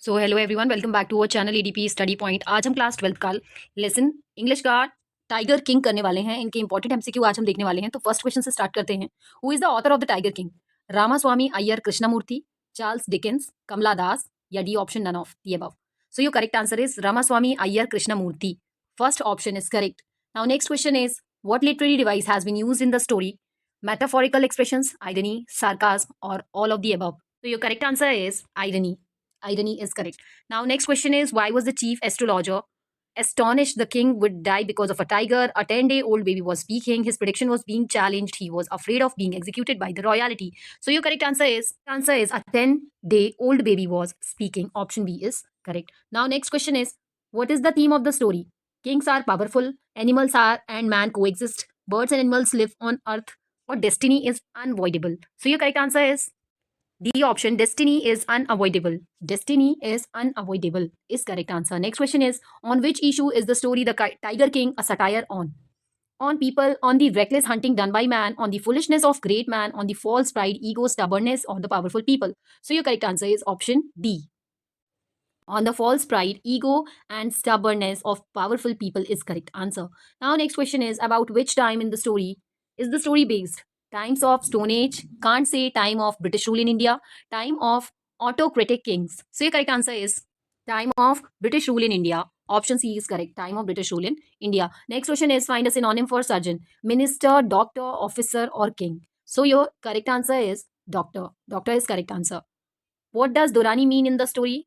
So hello everyone, welcome back to our channel ADP Study Point. आज हम class 12 का lesson English का Tiger King करने वाले हैं। इनके इंपॉर्टेंट एमसीक्यू आज हम देखने वाले हैं। तो फर्स्ट क्वेश्चन से स्टार्ट करते हैं। Who is the author of the tiger king? Ramaswamy Iyer Krishnamurthy, Charles Dickens, Kamala Das या D option none of the above? So your correct answer is Ramaswamy Iyer Krishnamurthy. First option is correct. Now next question is what literary device has been used in the story? Metaphorical expressions, irony, sarcasm, or all of the above? So your correct answer is irony. Irony is correct. Now, next question is why was the chief astrologer astonished the king would die because of a tiger? A 10-day-old baby was speaking. His prediction was being challenged. He was afraid of being executed by the royalty. So your correct answer is a 10-day-old baby was speaking. Option B is correct. Now, next question is what is the theme of the story? Kings are powerful, animals are and man coexist. Birds and animals live on earth, or destiny is unavoidable. So your correct answer is D option, destiny is unavoidable. Destiny is unavoidable is correct answer. Next question is on which issue is the story The Tiger King a satire on? On people, on the reckless hunting done by man, on the foolishness of great man, on the false pride, ego, stubbornness of the powerful people. So your correct answer is option D. On the false pride, ego, and stubbornness of powerful people is correct answer. Now, next question is about which time in the story is the story based? Times of Stone Age, can't say time of British rule in India, time of autocratic kings. So, your correct answer is time of British rule in India. Option C is correct. Time of British rule in India. Next question is find a synonym for surgeon. Minister, doctor, officer, or king. So, your correct answer is doctor. Doctor is correct answer. What does Durrani mean in the story?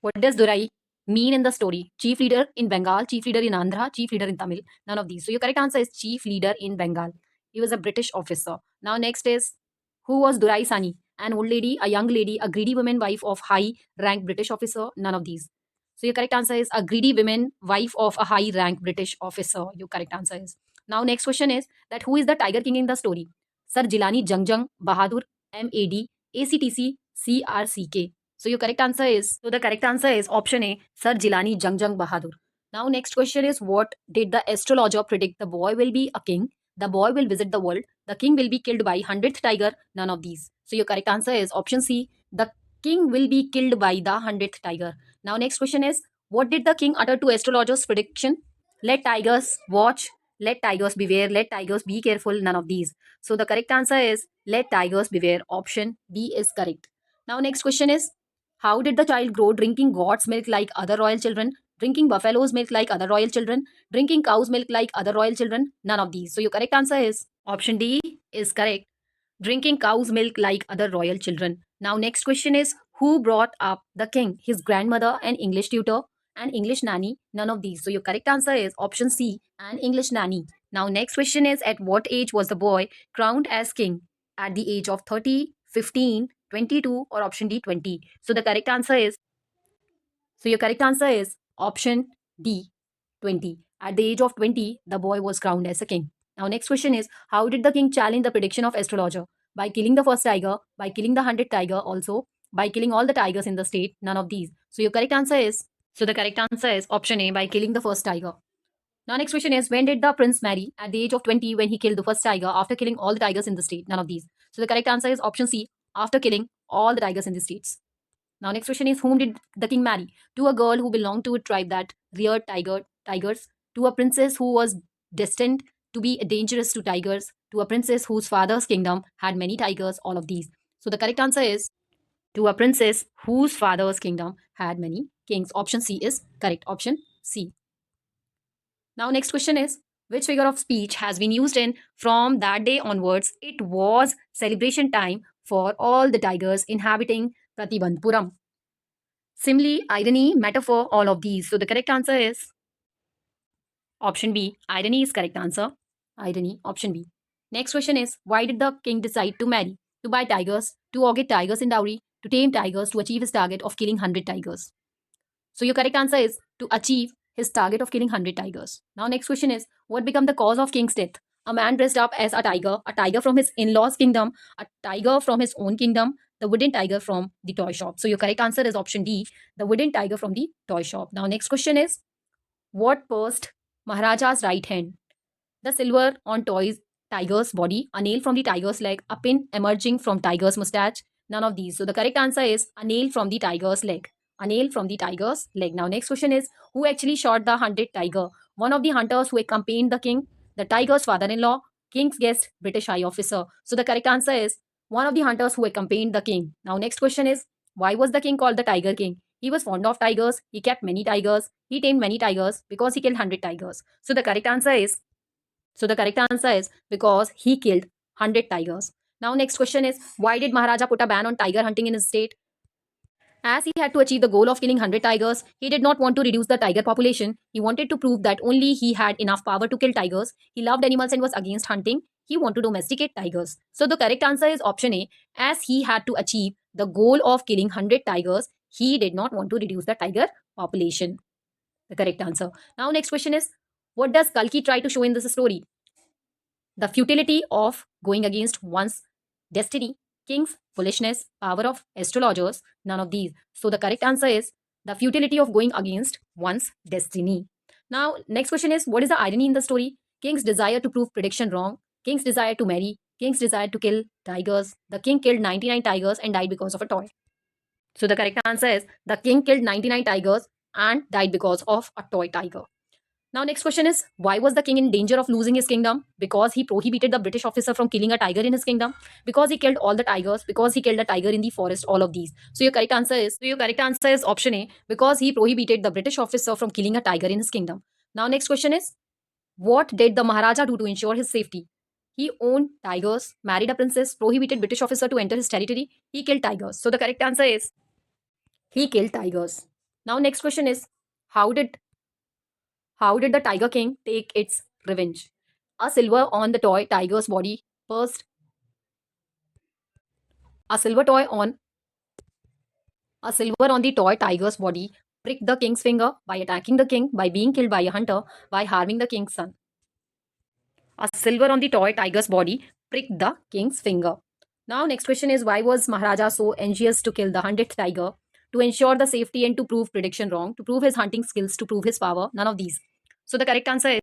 What does Durai mean in the story? Chief leader in Bengal, chief leader in Andhra, chief leader in Tamil. None of these. So your correct answer is chief leader in Bengal. He was a British officer. Now next is who was Durai Sani? An old lady, a young lady, a greedy woman, wife of high rank British officer. None of these. So your correct answer is a greedy woman, wife of a high rank British officer. Your correct answer is. Now next question is that who is the Tiger King in the story? Sir Jilani Jangjang Bahadur, MAD, ACTC, CRCK. So the correct answer is option A, Sir Jilani Jangjang Bahadur. Now next question is what did the astrologer predict? The boy will be a king, the boy will visit the world, the king will be killed by 100th tiger, none of these. So your correct answer is option C, the king will be killed by the 100th tiger. Now next question is what did the king utter to astrologer's prediction? Let tigers watch, let tigers beware, let tigers be careful, none of these. So the correct answer is let tigers beware. Option B is correct. Now next question is how did the child grow? Drinking goat's milk like other royal children, drinking buffalo's milk like other royal children, drinking cow's milk like other royal children? None of these. So your correct answer is option D is correct. Drinking cow's milk like other royal children. Now next question is who brought up the king? His grandmother, an English tutor, an English nanny? None of these. So your correct answer is option C, an English nanny. Now next question is at what age was the boy crowned as king? At the age of 30, 15, 22, or option D 20? So your correct answer is option D 20. At the age of 20, the boy was crowned as a king. Now next question is how did the king challenge the prediction of astrologer? By killing the first tiger, by killing the 100th tiger, also by killing all the tigers in the state? None of these. So your correct answer is the correct answer is option A, by killing the first tiger. Now next question is when did the prince marry? At the age of 20 when he killed the first tiger after killing all the tigers in the state? None of these. So the correct answer is option C, after killing all the tigers in the states. Now next question is whom did the king marry? To a girl who belonged to a tribe that reared tigers, to a princess who was destined to be dangerous to tigers, to a princess whose father's kingdom had many tigers, all of these. So the correct answer is to a princess whose father's kingdom had many kings. Option C is correct. Option C. Now next question is which figure of speech has been used in from that day onwards it was celebration time for all the tigers inhabiting Pratibandpuram? Simile, irony, metaphor, all of these. So the correct answer is option B. Irony is correct answer. Irony, option B. Next question is why did the king decide to marry? To buy tigers, to get tigers in dowry, to tame tigers, to achieve his target of killing 100 tigers. So your correct answer is to achieve his target of killing 100 tigers. Now next question is what became the cause of king's death? A man dressed up as a tiger from his in-laws kingdom, a tiger from his own kingdom, the wooden tiger from the toy shop. So your correct answer is option D, the wooden tiger from the toy shop. Now next question is what burst Maharaja's right hand? The silver on tiger's body, a nail from the tiger's leg, a pin emerging from tiger's mustache, None of these. So the correct answer is a nail from the tiger's leg. A nail from the tiger's leg. Now next question is, who actually shot the hunted tiger? One of the hunters who accompanied the king, the tiger's father-in-law, king's guest, British high officer. So the correct answer is one of the hunters who accompanied the king. Now next question is, why was the king called the Tiger King? He was fond of tigers. He kept many tigers. He tamed many tigers because he killed 100 tigers. So the correct answer is because he killed 100 tigers. Now next question is, why did Maharaja put a ban on tiger hunting in his state? As he had to achieve the goal of killing 100 tigers, he did not want to reduce the tiger population. He wanted to prove that only he had enough power to kill tigers. He loved animals and was against hunting. He wanted to domesticate tigers. So the correct answer is option A. As he had to achieve the goal of killing 100 tigers, he did not want to reduce the tiger population. The correct answer. Now next question is, what does Kalki try to show in this story? The futility of going against one's destiny, king's foolishness, power of astrologers, none of these. So the correct answer is the futility of going against one's destiny. Now, next question is, what is the irony in the story? King's desire to prove prediction wrong, king's desire to marry, king's desire to kill tigers. The king killed 99 tigers and died because of a toy. So the correct answer is the king killed 99 tigers and died because of a toy tiger. Now, next question is, why was the king in danger of losing his kingdom? Because he prohibited the British officer from killing a tiger in his kingdom, because he killed all the tigers, because he killed a tiger in the forest, all of these. So your correct answer is option A, because he prohibited the British officer from killing a tiger in his kingdom. Now, next question is, what did the Maharaja do to ensure his safety? He owned tigers, married a princess, prohibited British officer to enter his territory. He killed tigers. So the correct answer is he killed tigers. Now, next question is, how did the Tiger King take its revenge? A silver on the toy tiger's body burst. A silver on the toy tiger's body pricked the king's finger by attacking the king, by being killed by a hunter, by harming the king's son. A silver on the toy tiger's body pricked the king's finger. Now, next question is, why was Maharaja so anxious to kill the 100th tiger? To ensure the safety and to prove prediction wrong, to prove his hunting skills, to prove his power, none of these. So the correct answer is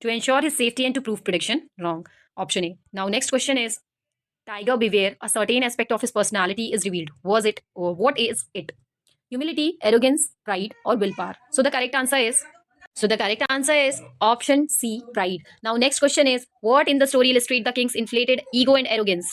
to ensure his safety and to prove prediction wrong. Option A. Now, next question is, Tiger beware, a certain aspect of his personality is revealed. Was it or what is it? Humility, arrogance, pride, or willpower? So the correct answer is option C, pride. Now, next question is, what in the story illustrate the king's inflated ego and arrogance?